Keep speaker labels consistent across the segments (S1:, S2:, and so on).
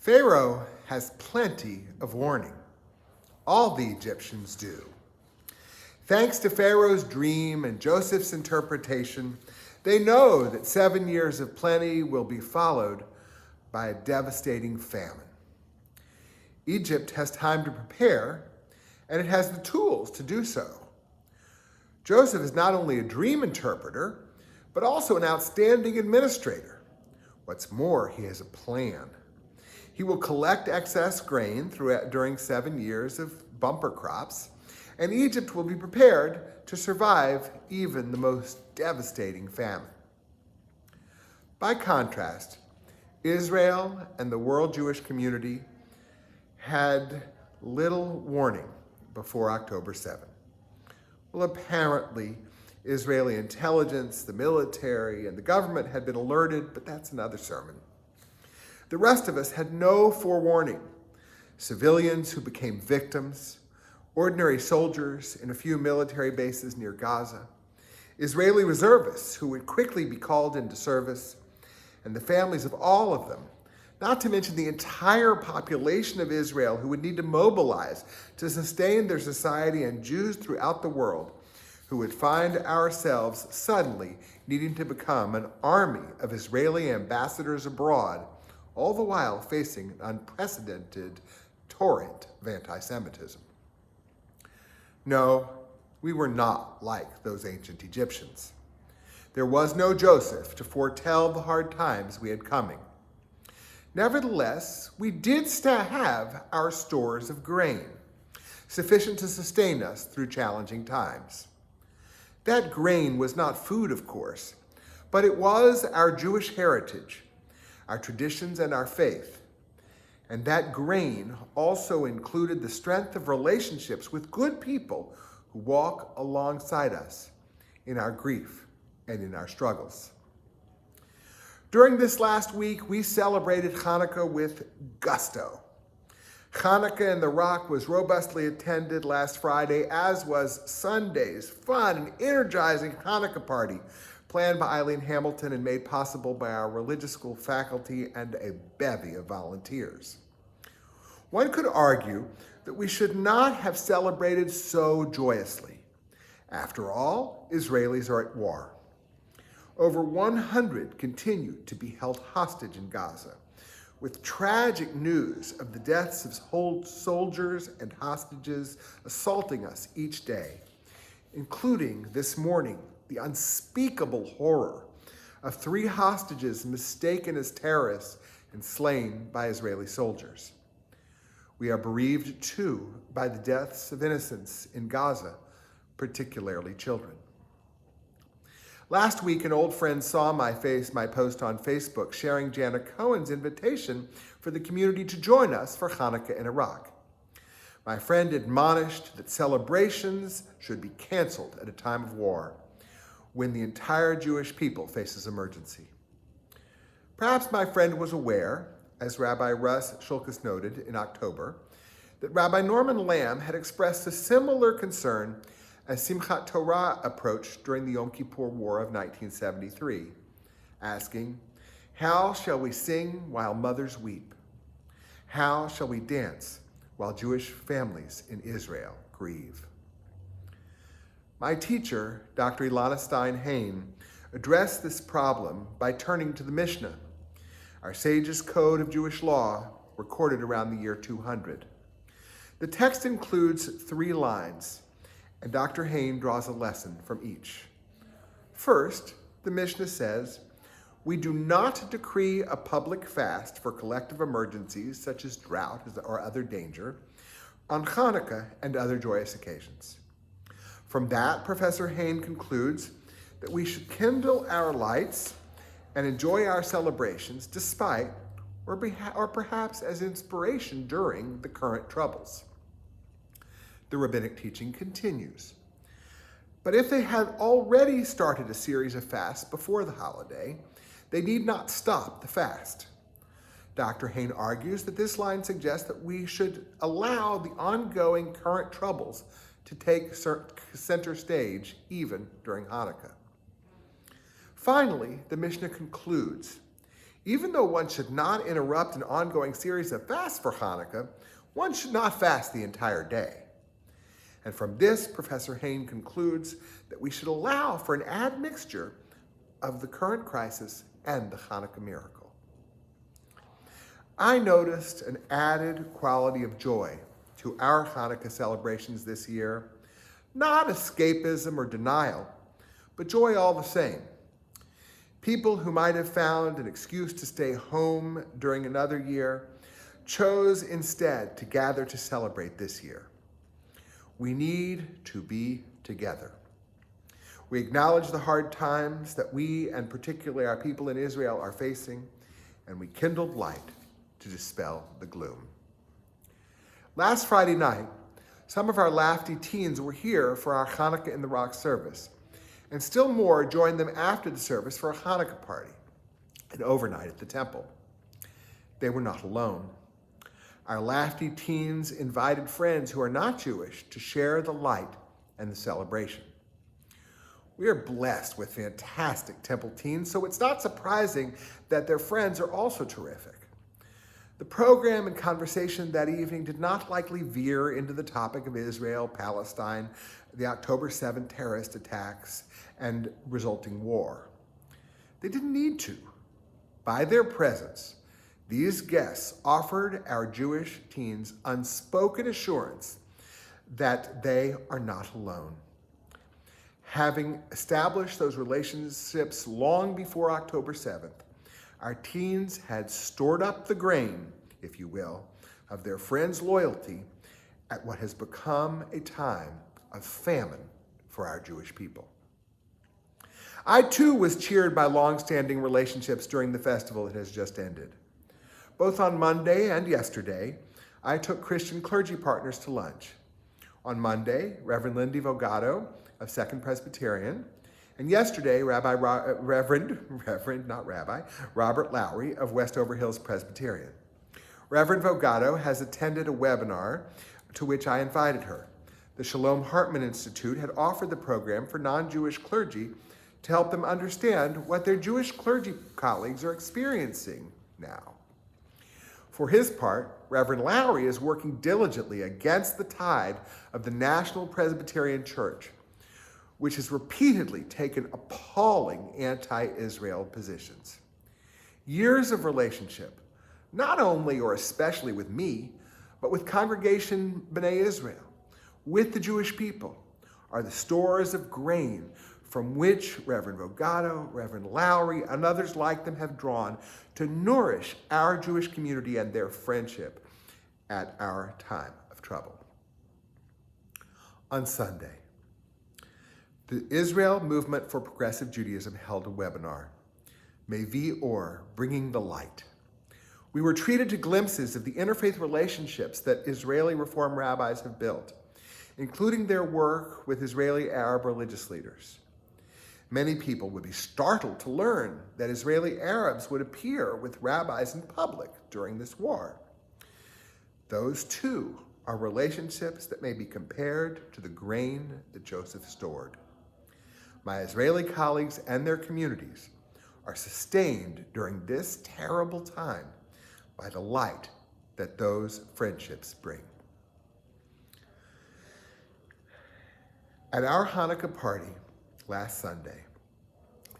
S1: Pharaoh has plenty of warning. All the Egyptians do. Thanks to Pharaoh's dream and Joseph's interpretation, they know that 7 years of plenty will be followed by a devastating famine. Egypt has time to prepare, and it has the tools to do so. Joseph is not only a dream interpreter, but also an outstanding administrator. What's more, he has a plan. He will collect excess grain during 7 years of bumper crops, and Egypt will be prepared to survive even the most devastating famine. By contrast, Israel and the world Jewish community had little warning before October 7. Well, apparently, Israeli intelligence, the military, and the government had been alerted, but that's another sermon. The rest of us had no forewarning. Civilians who became victims, ordinary soldiers in a few military bases near Gaza, Israeli reservists who would quickly be called into service, and the families of all of them, not to mention the entire population of Israel who would need to mobilize to sustain their society, and Jews throughout the world who would find ourselves suddenly needing to become an army of Israeli ambassadors abroad, all the while facing an unprecedented torrent of anti-Semitism. No, we were not like those ancient Egyptians. There was no Joseph to foretell the hard times we had coming. Nevertheless, we did have our stores of grain, sufficient to sustain us through challenging times. That grain was not food, of course, but it was our Jewish heritage, our traditions, and our faith. And that grain also included the strength of relationships with good people who walk alongside us in our grief and in our struggles. During this last week, we celebrated Hanukkah with gusto. Hanukkah in the Rock was robustly attended last Friday, as was Sunday's fun and energizing Hanukkah party, planned by Eileen Hamilton and made possible by our religious school faculty and a bevy of volunteers. One could argue that we should not have celebrated so joyously. After all, Israelis are at war. Over 100 continue to be held hostage in Gaza, with tragic news of the deaths of soldiers and hostages assaulting us each day, including this morning the unspeakable horror of 3 hostages mistaken as terrorists and slain by Israeli soldiers. We are bereaved, too, by the deaths of innocents in Gaza, particularly children. Last week, an old friend saw my post on Facebook sharing Jana Cohen's invitation for the community to join us for Hanukkah in Iraq. My friend admonished that celebrations should be canceled at a time of war, when the entire Jewish people faces emergency. Perhaps my friend was aware, as Rabbi Russ Shulkus noted in October, that Rabbi Norman Lamb had expressed a similar concern as Simchat Torah approached during the Yom Kippur War of 1973, asking, "How shall we sing while mothers weep? How shall we dance while Jewish families in Israel grieve?" My teacher, Dr. Ilana Stein-Hain, addressed this problem by turning to the Mishnah, our sages' code of Jewish law, recorded around the year 200. The text includes 3 lines, and Dr. Hain draws a lesson from each. First, the Mishnah says, "We do not decree a public fast for collective emergencies such as drought or other danger on Hanukkah and other joyous occasions." From that, Professor Hain concludes that we should kindle our lights and enjoy our celebrations despite or perhaps as inspiration during the current troubles. The rabbinic teaching continues. But if they had already started a series of fasts before the holiday, they need not stop the fast. Dr. Hain argues that this line suggests that we should allow the ongoing current troubles to take center stage even during Hanukkah. Finally, the Mishnah concludes, Even though one should not interrupt an ongoing series of fasts for Hanukkah, one should not fast the entire day. And from this, Professor Hain concludes that we should allow for an admixture of the current crisis and the Hanukkah miracle. I noticed an added quality of joy to our Hanukkah celebrations this year, not escapism or denial, but joy all the same. People who might have found an excuse to stay home during another year chose instead to gather to celebrate this year. We need to be together. We acknowledge the hard times that we, and particularly our people in Israel, are facing, and we kindled light to dispel the gloom. Last Friday night, some of our Lafty teens were here for our Hanukkah in the Rock service, and still more joined them after the service for a Hanukkah party, an overnight at the temple. They were not alone. Our Lafty teens invited friends who are not Jewish to share the light and the celebration. We are blessed with fantastic temple teens, so it's not surprising that their friends are also terrific. The program and conversation that evening did not likely veer into the topic of Israel, Palestine, the October 7th terrorist attacks, and resulting war. They didn't need to. By their presence, these guests offered our Jewish teens unspoken assurance that they are not alone. Having established those relationships long before October 7th, our teens had stored up the grain, if you will, of their friends' loyalty at what has become a time of famine for our Jewish people. I too was cheered by long-standing relationships during the festival that has just ended. Both on Monday and yesterday, I took Christian clergy partners to lunch. On Monday, Reverend Lindy Vogato of Second Presbyterian, and yesterday, Reverend Robert Lowry of Westover Hills Presbyterian. Reverend Vogato has attended a webinar to which I invited her. The Shalom Hartman Institute had offered the program for non-Jewish clergy to help them understand what their Jewish clergy colleagues are experiencing now. For his part, Reverend Lowry is working diligently against the tide of the National Presbyterian Church, which has repeatedly taken appalling anti-Israel positions. Years of relationship, not only or especially with me, but with Congregation B'nai Israel, with the Jewish people, are the stores of grain from which Reverend Vogato, Reverend Lowry, and others like them have drawn to nourish our Jewish community and their friendship at our time of trouble. On Sunday, the Israel Movement for Progressive Judaism held a webinar, Mevi Or, Bringing the Light. We were treated to glimpses of the interfaith relationships that Israeli Reform rabbis have built, including their work with Israeli Arab religious leaders. Many people would be startled to learn that Israeli Arabs would appear with rabbis in public during this war. Those, too, are relationships that may be compared to the grain that Joseph stored. My Israeli colleagues and their communities are sustained during this terrible time by the light that those friendships bring. At our Hanukkah party last Sunday,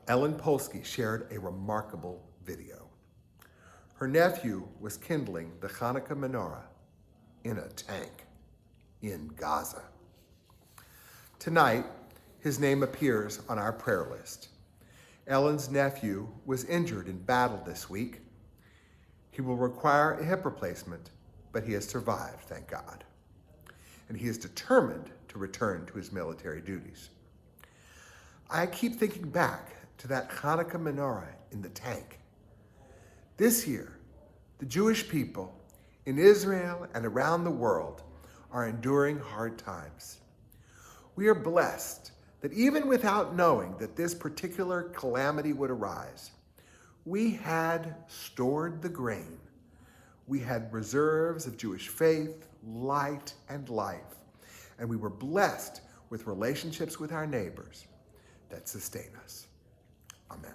S1: Ellen Polsky shared a remarkable video. Her nephew was kindling the Hanukkah menorah in a tank in Gaza. Tonight, his name appears on our prayer list. Ellen's nephew was injured in battle this week. He will require a hip replacement, but he has survived, thank God. And he is determined to return to his military duties. I keep thinking back to that Hanukkah menorah in the tank. This year, the Jewish people in Israel and around the world are enduring hard times. We are blessed that even without knowing that this particular calamity would arise, we had stored the grain. We had reserves of Jewish faith, light, and life, and we were blessed with relationships with our neighbors that sustain us. Amen.